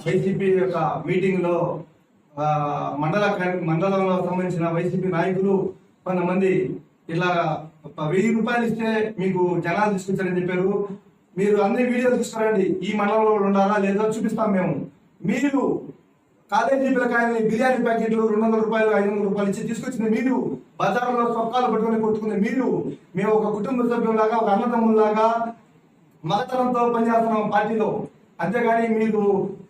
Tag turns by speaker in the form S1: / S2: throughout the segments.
S1: YCP యొక్క meeting లో మండలంలో సంబంధించిన వైసీపీ నాయకులు కొంతమంది ఇలా 1000 రూపాయలు ఇస్తే మీకు జనాలు తీసుకొచ్చారని చెప్పారు. మీరు అన్ని వీడియోలు తీసుకురండి, ఈ మండలంలో ఉండాలా లేదా చూపిస్తాం మేము. మీరు కాలేజీ పిల్లకాయల్ని బిర్యానీ ప్యాకెట్లు 200 రూపాయలు 500 రూపాయలు ఇచ్చి తీసుకొచ్చింది మీరు, బజార్లో సొక్కాలు పట్టుకొని కొట్టుకుంది మీరు. మేము ఒక కుటుంబ సభ్యులాగా, ఒక అన్నదమ్ములాగా మతతనంతో పనిచేస్తున్నాం పార్టీలో. అంతేగాని మీరు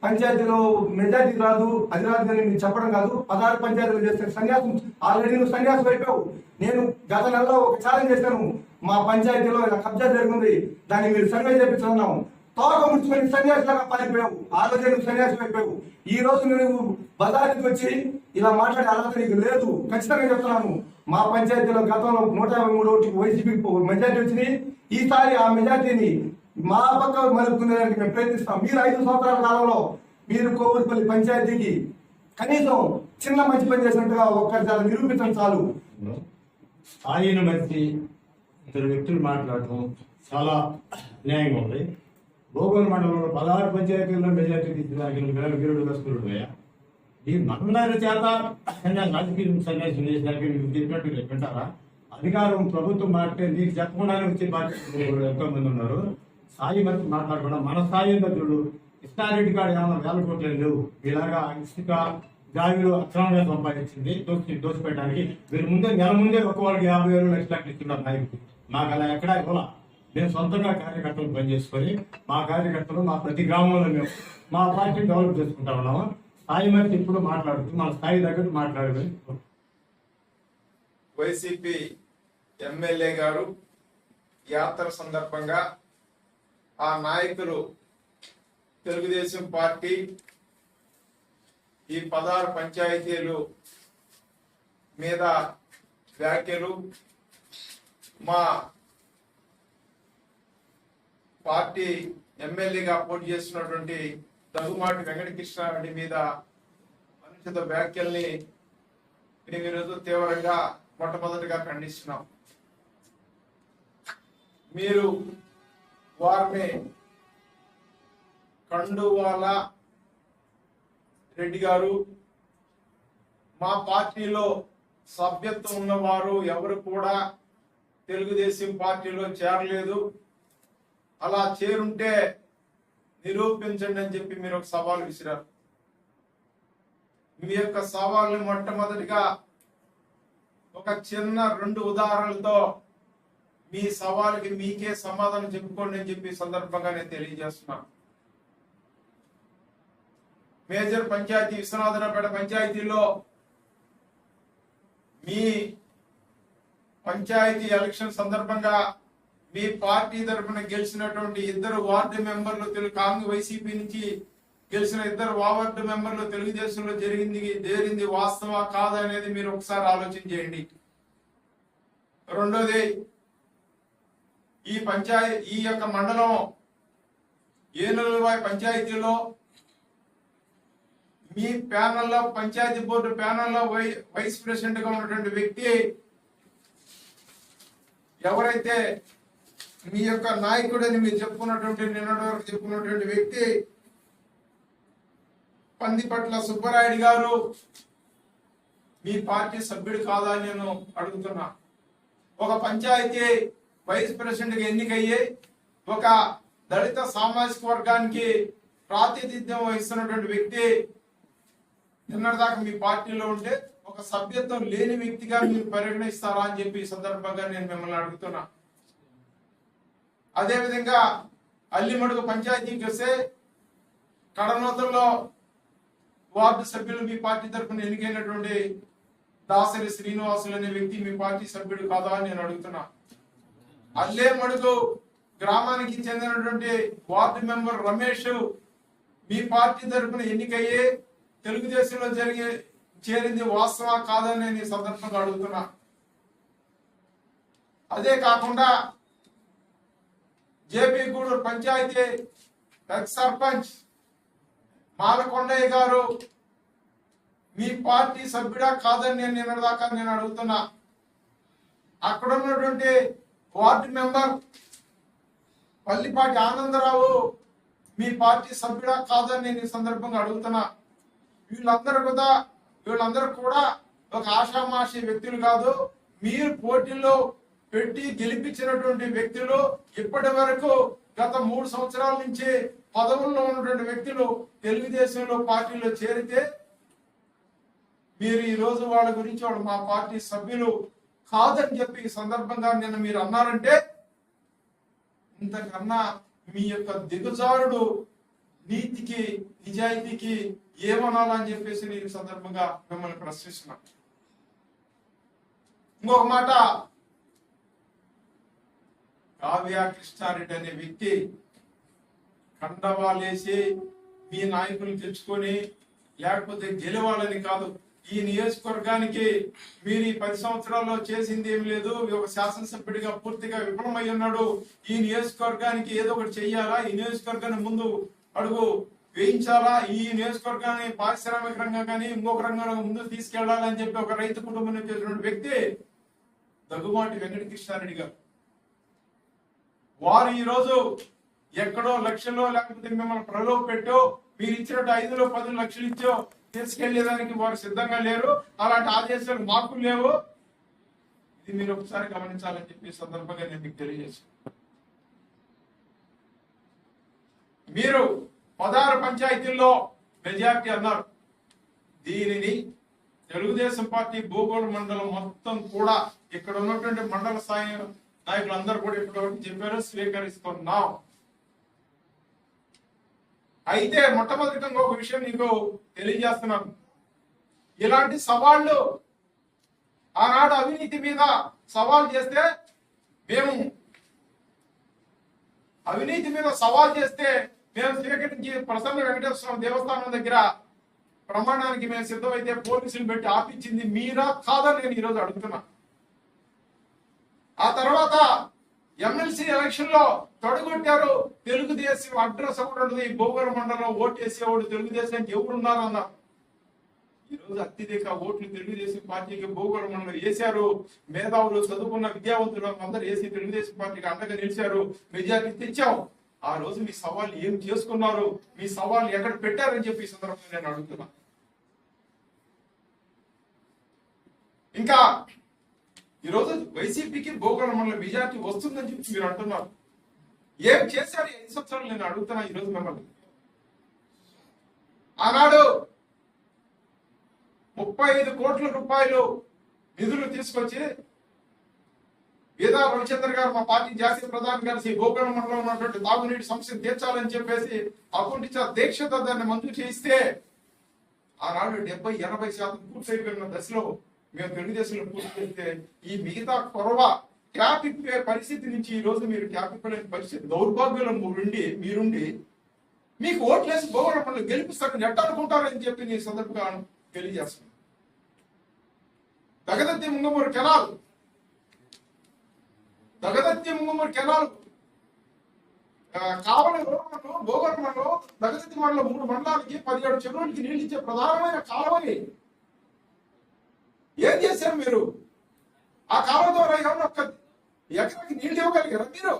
S1: పంచాయతీలో మెజార్టీ రాదు, అది రాదు అని మీరు చెప్పడం కాదు. 16 పంచాయతీలు చేస్తే సన్యాసం, ఆల్రెడీ నువ్వు సన్యాసం అయిపోయావు. నేను గత నెలలో ఒక ఛాలెంజ్ చేశాను, మా పంచాయతీలో ఇలా కబ్జా జరిగింది, దాన్ని మీరు సర్వే చేపించుకున్నాం. తోక ముడుచుకొని సన్యాసిలాగా పారిపోయావు. ఆ రోజే నువ్వు సన్యాసం అయిపోయావు. ఈ రోజు నువ్వు బజార్కి వచ్చి ఇలా మాట్లాడే అర్హత నీకు లేదు. ఖచ్చితంగా చెప్తున్నాను, మా పంచాయతీలో గతంలో 153 ఓట్లు వైసీపీ మెజార్టీ వచ్చింది. ఈసారి ఆ మెజార్టీని మా పక్క మలుపుకునేదానికి మేము ప్రయత్నిస్తాం. మీరు 5 సంవత్సరాల కాలంలో మీరు కోవూరుపల్లి పంచాయతీకి కనీసం చిన్న మంచి పని చేసినట్టుగా ఒక్కరి చాలా నిరూపించడం చాలు.
S2: స్థాయిని బట్టి ఇద్దరు వ్యక్తులు మాట్లాడటం చాలా అన్యాయంగా ఉంది. భోగోలు మండలంలో 16 పంచాయతీల్లో మెజార్టీ తీసుకురాగిన వీరుడు వస్తువులు ఈ మండల చేత రాజకీయ సన్యాసం చేసినాక మీకు చెప్పినట్టు వింటారా? అధికారం ప్రభుత్వం మాట్లాడితే నీకు చెప్పకుండానే వచ్చే బాధ్యత ఎంతో మంది ఉన్నారు. స్థాయి మధ్య మాట్లాడకుండా మన స్థాయి దగ్గర కృష్ణారెడ్డి గారు ఏమైనా 1000 కోట్లు లేవు. ఇలాగా ఇసుక జాబీలు అక్రమంగా సంపాదించింది దోచిపెట్టడానికి వీరి ముందే నెల ముందే ఒక వాళ్ళకి 50,000 లక్షలు ఇస్తున్నారు నాయకులు. మాకు అలా ఎక్కడా ఇవ్వాల. మేము సొంతంగా కార్యకర్తలు పనిచేసుకొని మా కార్యకర్తలు మా ప్రతి గ్రామంలో మేము మా పార్టీ డెవలప్ చేసుకుంటా ఉన్నాము. స్థాయి మధ్య ఇప్పుడు మాట్లాడుతూ మన స్థాయి దగ్గర మాట్లాడేది.
S3: వైసీపీ ఎమ్మెల్యే గారు యాత్ర సందర్భంగా ఆ నాయకులు తెలుగుదేశం పార్టీ ఈ 16 పంచాయతీలు మీద వ్యాఖ్యలు, మా పార్టీ ఎమ్మెల్యేగా పోటీ చేస్తున్నటువంటి దగ్గుమాటి వెంకటకృష్ణారెడ్డి మీద అనుచిత వ్యాఖ్యల్ని మేము ఈరోజు తీవ్రంగా మొట్టమొదటిగా ఖండిస్తున్నాం. మీరు వారిని కండువాల రెడ్డి గారు మా పార్టీలో సభ్యత్వం ఉన్నవారు ఎవరు కూడా తెలుగుదేశం పార్టీలో చేరలేదు, అలా చేరుంటే నిరూపించండి అని చెప్పి మీరు ఒక సవాల్ విసిరారు. మీ యొక్క సవాల్ని మొట్టమొదటిగా ఒక చిన్న 2 ఉదాహరణలతో మీ సవాలుకి మీకే సమాధానం చెప్పుకోండి అని చెప్పి సందర్భంగా నేను తెలియజేస్తున్నాను. మేజర్ పంచాయతీ విశ్వనాథనపేట పంచాయతీలో మీ పంచాయతీ ఎలక్షన్ సందర్భంగా మీ పార్టీ తరఫున గెలిచినటువంటి 2 వార్డు మెంబర్లు వైసీపీ నుంచి గెలిచిన 2 వార్డు మెంబర్లు తెలుగుదేశంలో జరిగింది వాస్తవా కాదా అనేది మీరు ఒకసారి ఆలోచన చేయండి. రెండోది, ఈ యొక్క మండలం ఏనుగులవాయి పంచాయతీలో మీ ప్యానల్లో పంచాయతీ బోర్డు ప్యానల్లో వైస్ ప్రెసిడెంట్ గా ఉన్నటువంటి వ్యక్తి ఎవరైతే మీ యొక్క నాయకుడని మీరు చెప్పుకున్నటువంటి నిన్నటి వరకు చెప్పుకున్నటువంటి వ్యక్తి పందిపట్ల సుబ్బరాయుడు గారు మీ పార్టీ సభ్యుడు కాదా అని నేను అడుగుతున్నా. ఒక పంచాయతీ వైస్ ప్రెసిడెంట్ గా ఎన్నికయ్యి ఒక దళిత సామాజిక వర్గానికి ప్రాతినిధ్యం వహిస్తున్నటువంటి వ్యక్తి నిన్నటిదాకా మీ పార్టీలో ఉంటే ఒక సభ్యత్వం లేని వ్యక్తిగా మీరు పరిగణిస్తారా అని చెప్పి ఈ సందర్భంగా నేను మిమ్మల్ని అడుగుతున్నా. అదేవిధంగా అల్లిమడుగు పంచాయతీకి వస్తే కడనూతల్లో వార్డు సభ్యులు మీ పార్టీ తరఫున ఎన్నికైనటువంటి దాసరి శ్రీనివాసులు అనే వ్యక్తి మీ పార్టీ సభ్యుడు కాదా అని నేను అడుగుతున్నా. అల్లేమడుగు గ్రామానికి చెందినటువంటి వార్డు మెంబర్ రమేష్ మీ పార్టీ తరఫున ఎన్నికయ్యే తెలుగుదేశంలో చేరింది వాస్తవా కాదని నేను ఈ సందర్భంగా అడుగుతున్నా. అదే కాకుండా జేపీ గూడూరు పంచాయతీ ఎక్స్ సర్పంచ్ మాలకొండయ్య గారు మీ పార్టీ సభ్యుడా కాదని నేను నిన్నటిదాకా నేను అడుగుతున్నా. అక్కడ ఉన్నటువంటి వార్డు మెంబర్ పల్లిపాటి ఆనందరావు మీ పార్టీ సభ్యుడా కాదని నేను ఈ సందర్భంగా అడుగుతున్నా. వీళ్ళందరూ కూడా ఒక ఆషామాషి వ్యక్తులు కాదు. మీరు పోటీల్లో పెట్టి గెలిపించినటువంటి వ్యక్తులు. ఇప్పటి వరకు గత 3 సంవత్సరాల నుంచి పదవుల్లో ఉన్నటువంటి వ్యక్తులు తెలుగుదేశంలో పార్టీలో చేరితే మీరు ఈ రోజు వాళ్ళ గురించి వాళ్ళు మా పార్టీ సభ్యులు కాదని చెప్పి ఈ సందర్భంగా నిన్న మీరు అన్నారంటే ఇంతకన్నా మీ యొక్క దిగజారుడు నీతికి నిజాయితీకి ఏమనాలని చెప్పేసి నేను ఈ సందర్భంగా మిమ్మల్ని ప్రశ్నిస్తున్నా. ఇంకొక మాట, కావ్య కృష్ణారెడ్డి అనే వ్యక్తి కండవాలేసి మీ నాయకులు తెచ్చుకొని లేకపోతే గెలవాలని కాదు. ఈ నియోజకవర్గానికి మీరు ఈ 10 సంవత్సరాల్లో చేసింది ఏం లేదు. ఒక శాసనసభ్యుడిగా పూర్తిగా విఫలమై ఉన్నాడు. ఈ నియోజకవర్గానికి ఏదో ఒకటి చెయ్యాలా, ఈ నియోజకవర్గాన్ని ముందు అడుగు వేయించాలా, ఈ నియోజకవర్గాన్ని పారిశ్రామిక రంగం కానీ ఇంకొక రంగంలో ముందుకు తీసుకెళ్లాలని చెప్పి ఒక రైతు కుటుంబం నుంచి వచ్చిన వ్యక్తి దగ్గుమాటి వెంకటకృష్ణారెడ్డి గారు. వారు ఈ రోజు ఎక్కడో లక్షలో లేకపోతే మిమ్మల్ని ప్రలోభ పెట్టో మీరు ఇచ్చినట్టు 5 10 లక్షలు ఇచ్చో తీసుకెళ్లేదానికి వారు సిద్ధంగా లేరు. అలాంటి ఆదేశాలు మాకు లేవు. ఇది మీరు ఒకసారి గమనించాలని చెప్పి సందర్భంగా నేను మీకు తెలియజేశాను. మీరు 16 పంచాయతీల్లో మెజార్టీ అన్నారు. దీనిని తెలుగుదేశం పార్టీ భూగోళ మండలం మొత్తం కూడా ఇక్కడ ఉన్నటువంటి మండల స్థాయి నాయకులందరూ కూడా ఇక్కడ చెప్పారు, స్వీకరిస్తున్నాం. అయితే మొట్టమొదటిగా ఒక విషయం నీకు తెలియజేస్తున్నాను. ఇలాంటి సవాళ్లు ఆనాడు అవినీతి మీద సవాల్ చేస్తే మేము స్వీకరించి ప్రసన్న వెంకటేశ్వర స్వామి దేవస్థానం దగ్గర ప్రమాణానికి మేము సిద్ధమైతే పోలీసులు పెట్టి ఆపించింది మీరా కాదని నేను ఈరోజు అడుగుతున్నా. ఆ తర్వాత ఎమ్మెల్సీ ఎలక్షన్ లో తొడగొట్టారు. తెలుగుదేశం అడ్రస్ ఒకటి ఉంటుంది. భోగవరం మండలంలో ఓటు వేసేవాడు తెలుగుదేశానికి ఎవరున్నారు అన్నారు. ఈ రోజు అత్యధిక ఓట్లు తెలుగుదేశం పార్టీకి భోగవరం మండలం వేశారు. మేధావులు, చదువుకున్న విద్యావంతులు అందరూ వేసి తెలుగుదేశం పార్టీకి అండగా నిలిచారు. మెజార్టీ తెచ్చాం. ఆ రోజు మీ సవాళ్ళు ఏం చేసుకున్నారు, మీ సవాళ్ళు ఎక్కడ పెట్టారని చెప్పి ఈ సందర్భంగా నేను అడుగుతున్నా. ఇంకా ఈరోజు వైసీపీకి భోగవరం మండలం మెజార్టీ వస్తుందని చెప్పి మీరు అంటున్నారు. ఏం చేశారు 5 సంవత్సరాలు నేను అడుగుతున్నా ఈరోజు మిమ్మల్ని. ఆనాడు 35 కోట్ల రూపాయలు నిధులు తీసుకొచ్చి వేదా రవిచంద్ర గారు మా పార్టీ జాతీయ ప్రధాని గారు భోగవరం మండలంలో ఉన్నటువంటి తాగునీటి సమస్యను తీర్చాలని చెప్పేసి అకుంఠిత దీక్షతో దాన్ని మంజూరు చేయిస్తే ఆనాడు 70-80% పూర్తయిపోయిన దశలో మేము తెలుగుదేశంలో పూర్తి చేస్తే ఈ మిగతా కొరవ ట్యాప్ ఇప్పే పరిస్థితి నుంచి ఈ రోజు మీరు ట్యాప్ ఇప్పలేని పరిస్థితి దౌర్భాగ్యంలో మీరుండి మీకు ఓట్లేసి భోగవరం మండలం గెలిపిస్తారని ఎట్ట అనుకుంటారని చెప్పి నీ సందర్భంగా తెలియజేస్తున్నాను. దగదత్తి ముంగమూరు కెనాల్ కావలి భోగవరం మండలం దగదత్తి మండలం 3 మండలాలకి 17 చెరువులకి నీళ్ళు ఇచ్చే ప్రధానమైన కాలువని ఏం చేశారు మీరు? ఆ కాలువ ద్వారా ఏమన్నా ఒక్క ఎకరానికి నీళ్ళు ఇవ్వగలిగారా మీరు?